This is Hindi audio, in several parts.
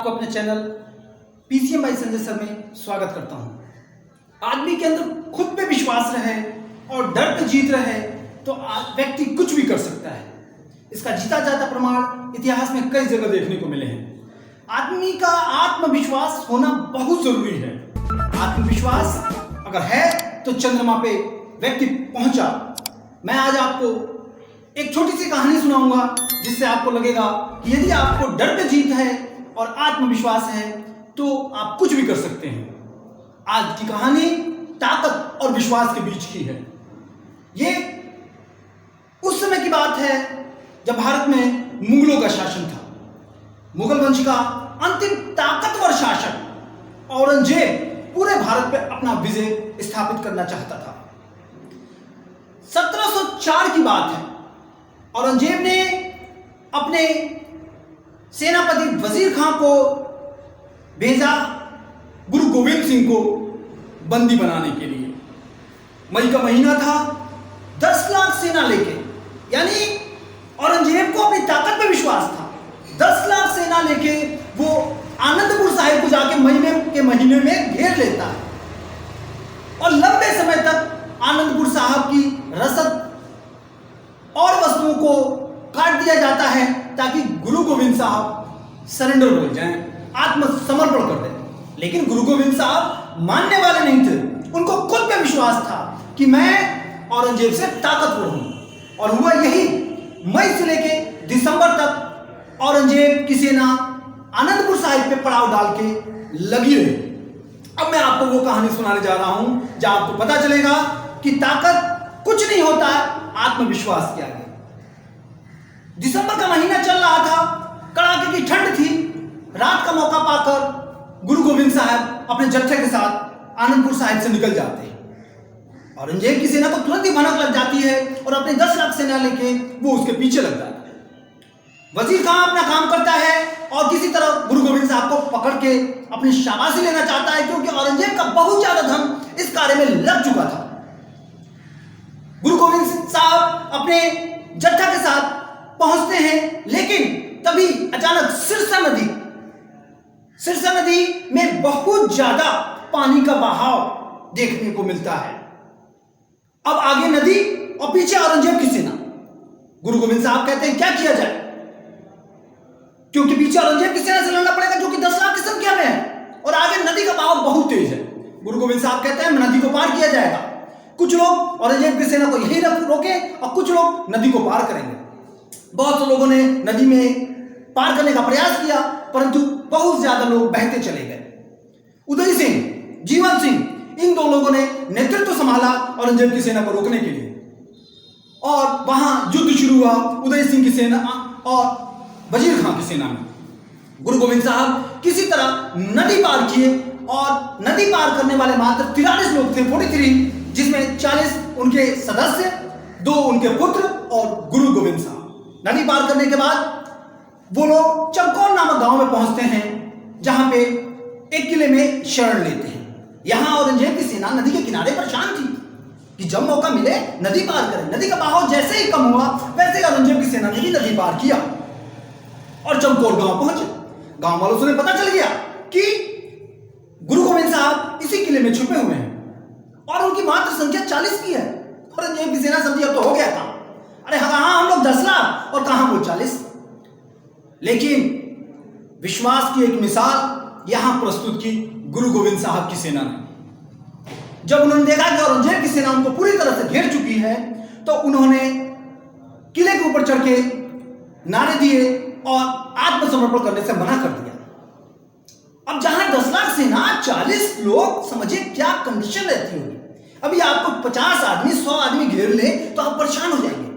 आपको अपने channel PCM by Sanjay sir में स्वागत करता हूं। आदमी के अंदर खुद पे विश्वास रहे और डर पे जीत रहे तो व्यक्ति कुछ भी कर सकता है। इसका जीता जाता प्रमाण इतिहास में कई जगह देखने को मिले हैं। आदमी का आत्मविश्वास होना बहुत जरूरी है। आत्मविश्वास अगर है तो चंद्रमा पे व्यक्ति पहुंचा। मैं आज आपको एक छोटी सी कहानी सुनाऊंगा जिससे आपको लगेगा कि यदि आपको डर पे जीत है और आत्मविश्वास है तो आप कुछ भी कर सकते हैं। आज की कहानी ताकत और विश्वास के बीच की है। ये उस समय की बात है जब भारत में मुगलों का शासन था। मुगल वंश का अंतिम ताकतवर शासक औरंगजेब पूरे भारत पे अपना विजय स्थापित करना चाहता था। 1704 की बात है। औरंगजेब ने अपने सेनापति वजीर खां को भेजा गुरु गोविंद सिंह को बंदी बनाने के लिए। मई का महीना था। 10 लाख सेना लेके, यानी औरंगजेब को अपनी ताकत पे विश्वास था। 10 लाख सेना लेके वो आनंदपुर साहिब को जाके मई के महीने में घेर लेता है और लंबे समय तक आनंदपुर साहिब की रसद और वस्तुओं को काट दिया जाता है ताकि गुरु गोविंद साहब सरेंडर हो जाएं, आत्मसमर्पण कर दें। लेकिन गुरु गोविंद साहब मानने वाले नहीं थे। उनको खुद पे विश्वास था कि मैं औरंगजेब से ताकतवर हूं। और हुआ यही, मई से लेके दिसंबर तक औरंगजेब की सेना आनंदपुर साहिब पे पड़ाव डाल के लगी रही। अब मैं आपको वो कहानी सुनाने जा रहा हूं जहां आपको पता चलेगा कि ताकत कुछ नहीं होता है आत्मविश्वास के आगे। दिसंबर का महीना चल रहा था, कड़ाके की ठंड थी। रात का मौका पाकर गुरु गोविंद साहब अपने जत्थे के साथ आनंदपुर साहिब से निकल जाते हैं। औरंगजेब की सेना को तुरंत ही भनक लग जाती है और अपने 10 लाख सेना लेके वो उसके पीछे लग जाता है। वजीर खां अपना काम करता है और किसी तरह गुरु गोविंद साहब को पकड़ के अपनी शाबाशी लेना चाहता है, क्योंकि औरंगजेब का बहुत ज्यादा धन इस कार्य में लग चुका था। गुरु गोविंद साहब अपने जत्था के साथ पहुंचते हैं, लेकिन तभी अचानक सिरसा नदी में बहुत ज्यादा पानी का बहाव देखने को मिलता है। अब आगे नदी और पीछे औरंगजेब की सेना। गुरु गोविंद साहब कहते हैं क्या किया जाए, क्योंकि पीछे औरंगजेब की सेना से लड़ना पड़ेगा जो कि 10 लाख की संख्या में है और आगे नदी का बहाव बहुत तेज है। गुरु गोविंद साहब कहते हैं नदी को पार किया जाएगा। कुछ लोग औरंगजेब की सेना को यही रोके और कुछ लोग नदी को पार करेंगे। बहुत से लोगों ने नदी में पार करने का प्रयास किया, परंतु बहुत ज्यादा लोग बहते चले गए। उदय सिंह, जीवन सिंह, इन 2 लोगों ने नेतृत्व संभाला औरंगजेब की सेना को रोकने के लिए और वहां युद्ध शुरू हुआ उदय सिंह की सेना और वजीर खां की सेना में। गुरु गोविंद साहब किसी तरह नदी पार किए और नदी पार करने वाले मात्र 43 लोग थे, 43, जिसमें 40 उनके सदस्य, 2 उनके पुत्र और गुरु गोविंद साहब। नदी पार करने के बाद वो लोग चमकौर नामक गांव में पहुंचते हैं, जहां पे एक किले में शरण लेते हैं। यहां औरंगजेब की सेना नदी के किनारे परेशान थी कि जब मौका मिले नदी पार करें। नदी का बहाव जैसे ही कम हुआ वैसे ही औरंगजेब की सेना ने भी नदी पार किया और चमकौर गांव पहुंचे। गांव वालों से पता चल गया कि गुरु गोविंद साहब इसी किले में छुपे हुए हैं और उनकी मात्र संख्या 40 की है। औरंगजेब की सेना समझी अब तो हो गया था। अरे हाँ, हम लोग 10 लाख और कहां वो 40। लेकिन विश्वास की एक मिसाल यहां प्रस्तुत की गुरु गोविंद साहब की सेना ने। जब उन्होंने देखा कि औरंगजेब की सेना उनको पूरी तरह से घेर चुकी है तो उन्होंने किले के ऊपर चढ़ के नारे दिए और आत्मसमर्पण करने से मना कर दिया। अब जहां 10 लाख सेना 40 लोग, समझिए क्या कंडीशन रहती होगी। अभी आपको 50 आदमी 100 आदमी घेर ले तो आप परेशान हो जाएंगे,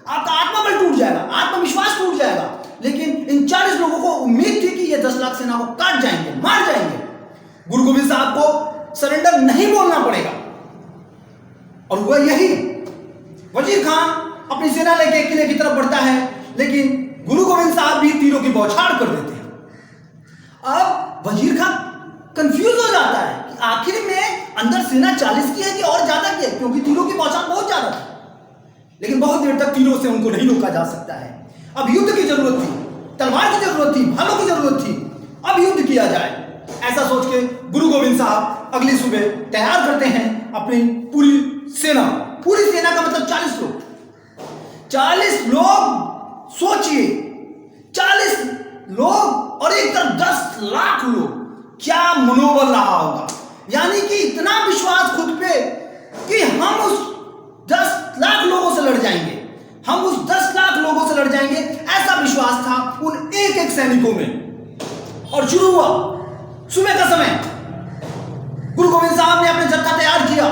आपका आत्मबल टूट जाएगा, आत्मविश्वास टूट जाएगा। लेकिन इन 40 लोगों को उम्मीद थी कि ये 10 लाख सेना को काट जाएंगे, मार जाएंगे। गुरु गोविंद साहब को सरेंडर नहीं बोलना पड़ेगा और हुआ यही। वजीर खां अपनी सेना लेके किले की तरफ बढ़ता है, लेकिन गुरु गोविंद साहब भी तीरों की बौछार कर देते हैं। अब वजीर खां कंफ्यूज हो जाता है कि आखिर में अंदर सेना 40 की है कि और ज्यादा की है, क्योंकि तीरों की बौछार बहुत ज्यादा थी। लेकिन बहुत देर तक तीरों से उनको नहीं रोका जा सकता है। अब युद्ध की जरूरत थी, तलवार की जरूरत थी, भालों की जरूरत थी। अब युद्ध किया जाए। ऐसा सोच के गुरु गोविंद साहब अगली सुबह तैयार करते हैं अपनी पूरी सेना। पूरी सेना का मतलब 40 लोग। 40 लोग, सोचिए 40 लोग और एक तरफ 10 लाख लोग। क्या मनोबल रहा होगा, यानी कि इतना विश्वास खुद पे कि हम उस 10 लाख लोगों से लड़ जाएंगे, हम उस 10 लाख लोगों से लड़ जाएंगे, ऐसा विश्वास था उन एक एक सैनिकों में। और शुरू हुआ सुबह का समय। गुरु गोविंद साहब ने अपने जत्था तैयार किया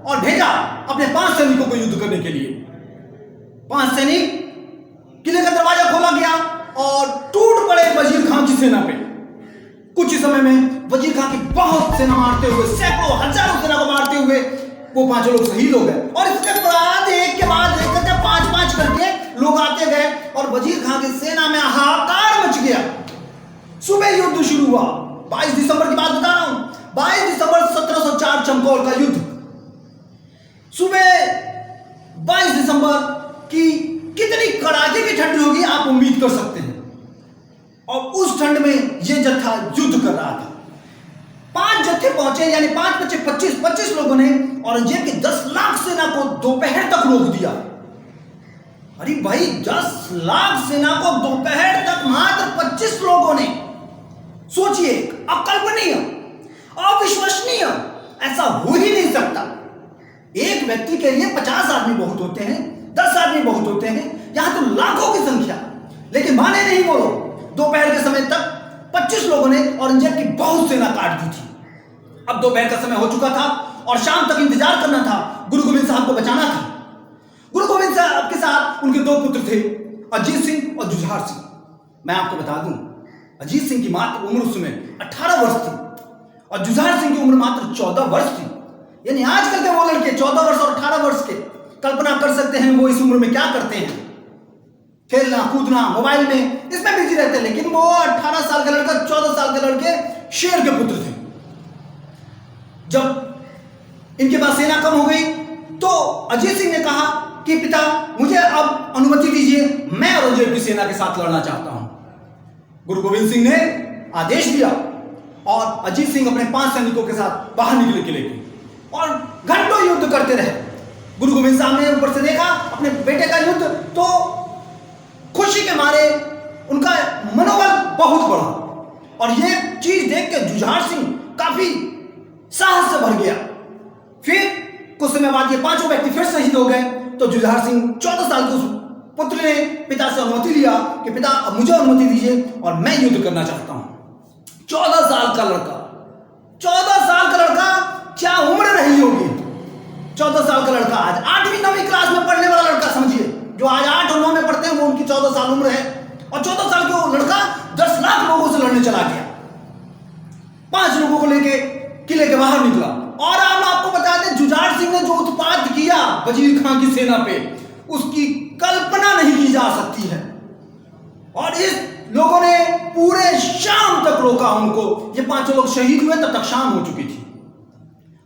और भेजा अपने 5 सैनिकों को युद्ध करने के लिए। 5 सैनिक, किले का दरवाजा खोला गया और टूट पड़े वजीर खान की सेना पे। कुछ ही समय में वजीर खान की बहुत सेना मारते हुए, सैकड़ों हजारों सेना को मारते हुए वो 5 लोग शहीद हो गए। और इसके बाद एक के बाद एक करके 5-5 करके लोग आते गए और वजीर खान की सेना में हाहाकार मच गया। सुबह युद्ध शुरू हुआ। 22 दिसंबर की बात बता रहा हूं। 22 दिसंबर 1704 चमकौर का युद्ध। सुबह 22 दिसंबर की कितनी कड़ाके की ठंड होगी आप उम्मीद कर सकते हैं। और उस ठंड में यह जत्था युद्ध कर रहा था। 5 जत्थे पहुंचे, यानी 5 बच्चे 25 लोगों ने औरंगजेब की 10 लाख सेना को दोपहर तक रोक दिया। अरे भाई, 10 लाख सेना को दोपहर तक मात्र 25 लोगों ने। सोचिए, अकल्पनीय, अविश्वसनीय, ऐसा हो ही नहीं सकता। एक व्यक्ति के लिए 50 आदमी बहुत होते हैं, 10 आदमी बहुत होते हैं, यहां तो लाखों की संख्या। लेकिन माने नहीं बोलो, दोपहर के समय तक 25 लोगों ने औरंगजेब की बहुत सेना काट दी थी। अब दोपहर का समय हो चुका था और शाम तक इंतजार करना था, गुरु गोविंद साहब को बचाना था। गुरु गोविंद साहब के साथ उनके 2 पुत्र थे, अजीत सिंह और जुझार सिंह। मैं आपको बता दूं, अजीत सिंह की मात्र उम्र उस समय 18 वर्ष थी और जुझार सिंह की उम्र मात्र 14 वर्ष थी। यानी आजकल के वो लड़के 14 वर्ष और 18 वर्ष के, कल्पना कर सकते हैं वो इस उम्र में क्या करते हैं। खेलना कूदना, मोबाइल में, इसमें बिजी रहते हैं। लेकिन वो 18 साल का लड़का, 14 साल के लड़के शेर के पुत्र थे। जब इनके पास सेना कम हो गई तो अजीत सिंह ने कहा कि पिता, मुझे अब अनुमति दीजिए, मैं औरंगजेब की सेना के साथ लड़ना चाहता हूं। गुरु गोविंद सिंह ने आदेश दिया और अजीत सिंह अपने 5 सैनिकों के साथ बाहर निकले किले के और घंटों युद्ध करते रहे। गुरु गोविंद साहब ने ऊपर से देखा अपने बेटे का युद्ध, तो खुशी के मारे उनका मनोबल बहुत बढ़ा और ये चीज देख के जुझार सिंह काफी साहस से भर गया। फिर कुछ समय बाद ये 5 व्यक्ति फिर शहीद हो गए। तो जुझार सिंह 14 साल के उस पुत्र ने पिता से अनुमति लिया कि पिता, अब मुझे अनुमति दीजिए और मैं युद्ध करना चाहता हूं। 14 साल का लड़का, 14 साल का लड़का, क्या उम्र रही होगी। 14 साल का लड़का आज 8वीं 9वीं क्लास में पढ़ने वाला लड़का, समझिए, जो आज 8 और 9 में पढ़ते हैं वो उनकी 14 साल उम्र है। और 14 साल का वो लड़का 10 लाख लोगों से लड़ने चला गया। 5 लोगों को लेके किले के बाहर निकला। और हम आपको बता दें, जुझार सिंह ने जो उत्पात किया वजीर खान की सेना पे, उसकी कल्पना नहीं की जा सकती है। और इस लोगों ने पूरे शाम तक रोका उनको। ये 5 लोग शहीद हुए, तब तक शाम हो चुकी थी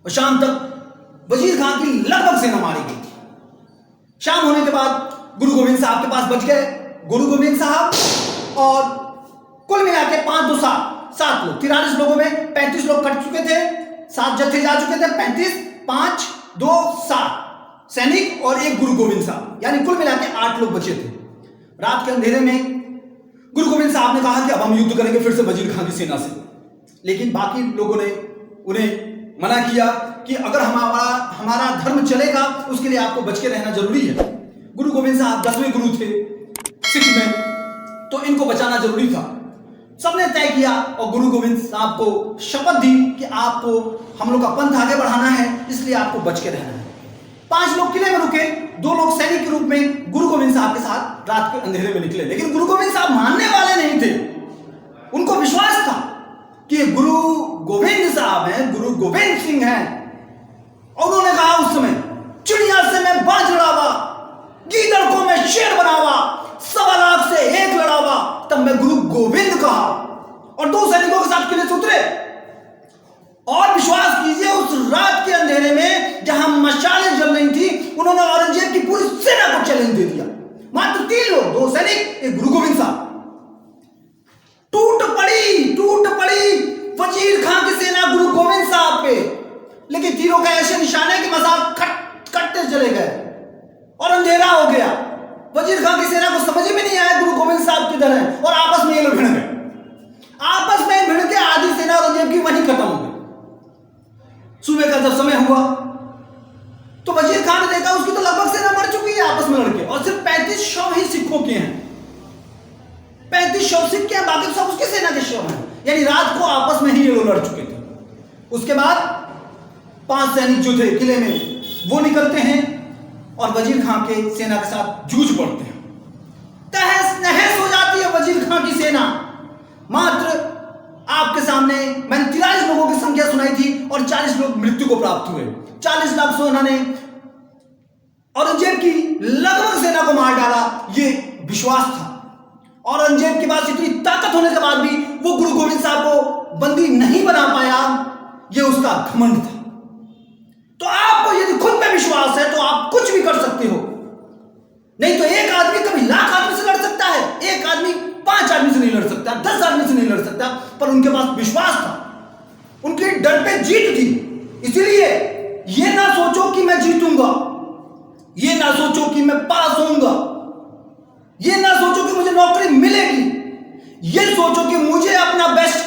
और शाम तक वजीर खान की लगभग सेना मारी गई थी। शाम होने के बाद गुरु गोविंद साहब के पास बच गए गुरु गोविंद साहब और कुल मिला के 5 2 7 लोग। 43 लोगों में 35 लोग कट चुके थे, 7 जत्थे जा चुके थे। 35 5 2 7 सैनिक और 1 गुरु गोविंद साहब, यानी कुल मिला के 8 लोग बचे थे। रात के अंधेरे में गुरु गोविंद साहब ने कहा कि अब हम युद्ध करेंगे फिर से वजीर खान की सेना से। लेकिन बाकी लोगों ने उन्हें मना किया कि अगर हमारा धर्म चलेगा उसके लिए आपको बच के रहना जरूरी है। गुरु गोविंद साहब 10वें गुरु थे सिख में, तो इनको बचाना जरूरी था। सबने तय किया और गुरु गोविंद साहब को शपथ दी कि आपको हम लोग का पंथ आगे बढ़ाना है, इसलिए आपको बच के रहना है। 5 लोग किले में रुके, 2 लोग सैनिक के रूप में गुरु गोविंद साहब के साथ रात के अंधेरे में निकले। लेकिन गुरु गोविंद साहब मानने वाले नहीं थे। उनको विश्वास था कि गुरु गोविंद साहब हैं, गुरु गोविंद सिंह हैं। और उन्होंने कहा उस समय, चिड़िया से मैं बाज लड़ावा, गीदड़ को मैं शेर बनावा, 1.25 लाख से 1 लड़ावा, तब मैं गुरु गोविंद कहा। और 2 सैनिकों के साथ किले से उतरे। और विश्वास कीजिए, उस रात के अंधेरे में जहां मशालें जल रही थी, उन्होंने औरंगजेब की पूरी सेना को चैलेंज दे दिया। मात्र 3 लोग, 2 सैनिक, 1 गुरु गोविंद साहब। टूट पड़ी वजीर खां की सेना गुरु गोविंद साहब पे। लेकिन तीरों का ऐसे निशान है कि मजाक कटते चले गए और अंधेरा हो गया। वजीर खां की सेना को समझ में नहीं आया गुरु गोविंद साहब किधर है, और आपस में ये लोग भिड़ गए। आपस में भिड़ के आधी सेना औरंगजेब की वहीं खत्म हो गई। सुबह का जब समय हुआ तो वजीर खान ने देखा उसकी तो लगभग सेना मर चुकी है आपस में लड़के, और सिर्फ 35 शव ही सिखों के हैं। 35 शव सिख के हैं, बाकी सब उसकी सेना के शव हैं। यानी रात को आपस में ही ये लोग लड़ चुके थे। उसके बाद 5 सैनिक जो थे किले में वो निकलते हैं और वजीर खां के सेना के साथ जूझ पड़ते हैं। तहस नहस हो जाती है वजीर खां की सेना। मात्र आपके सामने मैंने 43 लोगों की संख्या सुनाई थी और 40 लोग मृत्यु को प्राप्त हुए। 40 लाख सेना ने औरंगजेब की लगभग सेना को मार डाला, ये विश्वास था। औरंगजेब के पास इतनी ताकत होने के बाद भी वो गुरु गोविंद साहब को बंदी नहीं बना पाया, ये उसका घमंड था। तो आपको यदि खुद में विश्वास है तो आप कुछ भी कर सकते हो। नहीं तो एक आदमी कभी लाख आदमी से लड़ सकता है, एक आदमी 5 आदमी से नहीं लड़ सकता, 10 आदमी से नहीं लड़ सकता, पर उनके पास विश्वास था, उनके डर पे जीत थी। इसीलिए ये ना सोचो कि मैं जीतूंगा, ये ना सोचो कि मैं पास होऊंगा, ये ना सोचो कि मुझे नौकरी मिलेगी, ये सोचो कि मुझे अपना बेस्ट